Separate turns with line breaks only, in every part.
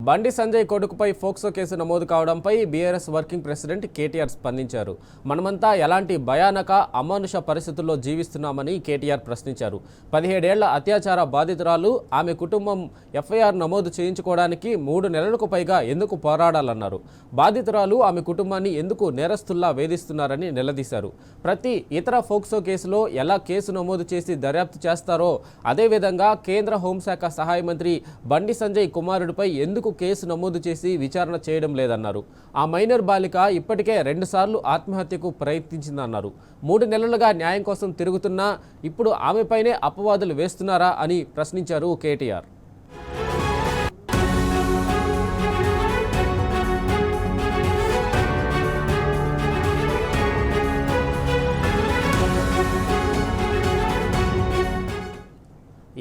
Bandi Sanjay కొడుకుపై POCSO case నమోదు కావడంపై BRS working president KTR స్పందించారు. మనమంతా ఎలాంటి భయానక అమానుష పరిస్థితుల్లో జీవిస్తున్నామని కేటీఆర్ ప్రశ్నించారు. 17 ఏళ్ల అత్యాచార బాధితురాలు ఆమె కుటుంబం ఎఫ్ఐఆర్ నమోదు చేయించుకోవడానికి 3 నెలలకు పైగా ఎందుకు పోరాడాలన్నారు. బాధితురాలు ఆమె కుటుంబాన్ని ఎందుకు నేరస్తుల్లా వేధిస్తున్నారని నిలదీశారు. ప్రతి ఇతర ఫోక్సో కేసులో ఎలా కేసు నమోదు చేసి దర్యాప్తు చేస్తారో అదేవిధంగా కేంద్ర హోంశాఖ సహాయ మంత్రి బండి సంజయ్ కుమారుడిపై ఎందుకు కేసు నమోదు చేసి విచారణ చేయడం లేదన్నారు. ఆ మైనర్ బాలిక ఇప్పటికే 2 సార్లు ఆత్మహత్యకు ప్రయత్నించిందన్నారు. 3 నెలలుగా న్యాయం కోసం తిరుగుతున్నా ఇప్పుడు ఆమెపైనే అపవాదులు వేస్తున్నారా అని ప్రశ్నించారు కేటీఆర్.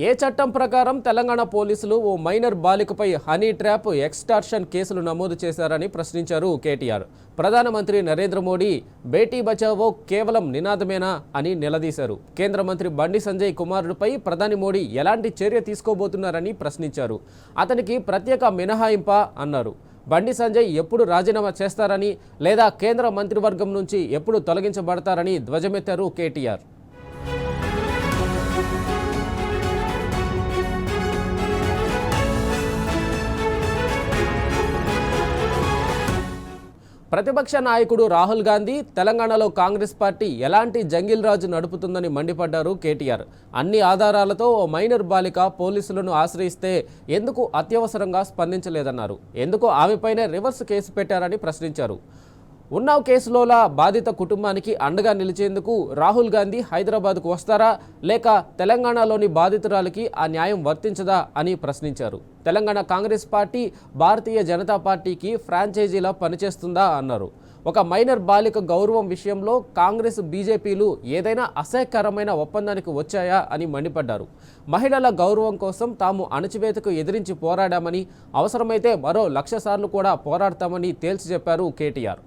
ఏ చట్టం ప్రకారం తెలంగాణ పోలీసులు ఓ మైనర్ బాలికపై హనీ ట్రాప్, ఎక్స్టార్షన్ కేసులు నమోదు చేశారని ప్రశ్నించారు కేటీఆర్. ప్రధానమంత్రి నరేంద్ర మోడీ బేటీ బచావో కేవలం నినాదమేనా అని నిలదీశారు. కేంద్ర మంత్రి బండి సంజయ్ కుమారుడిపై ప్రధాని మోడీ ఎలాంటి చర్య తీసుకోబోతున్నారని ప్రశ్నించారు. అతనికి ప్రత్యేక మినహాయింపా అన్నారు. బండి సంజయ్ ఎప్పుడు రాజీనామా చేస్తారని లేదా కేంద్ర మంత్రివర్గం నుంచి ఎప్పుడు తొలగించబడతారని ధ్వజమెత్తారు కేటీఆర్. ప్రతిపక్ష నాయకుడు రాహుల్ గాంధీ తెలంగాణలో కాంగ్రెస్ పార్టీ ఎలాంటి జంగిల్ రాజు నడుపుతుందని మండిపడ్డారు కేటీఆర్. అన్ని ఆధారాలతో ఓ మైనర్ బాలిక పోలీసులను ఆశ్రయిస్తే ఎందుకు అత్యవసరంగా స్పందించలేదన్నారు. ఎందుకు ఆమెపైనే రివర్స్ కేసు పెట్టారని ప్రశ్నించారు. ఉన్నావ్ కేసులోలా బాధిత కుటుంబానికి అండగా నిలిచేందుకు రాహుల్ గాంధీ హైదరాబాద్కు వస్తారా లేక తెలంగాణలోని బాధితురాలికి ఆ న్యాయం వర్తించదా అని ప్రశ్నించారు. తెలంగాణ కాంగ్రెస్ పార్టీ భారతీయ జనతా పార్టీకి ఫ్రాంచైజీలా పనిచేస్తుందా అన్నారు. ఒక మైనర్ బాలిక గౌరవం విషయంలో కాంగ్రెస్, బీజేపీలు ఏదైనా అసహ్యకరమైన ఒప్పందానికి వచ్చాయా అని మండిపడ్డారు. మహిళల గౌరవం కోసం తాము అణచివేతకు ఎదిరించి పోరాడామని, అవసరమైతే మరో 1,00,000 సార్లు కూడా పోరాడతామని తేల్చి చెప్పారు కేటీఆర్.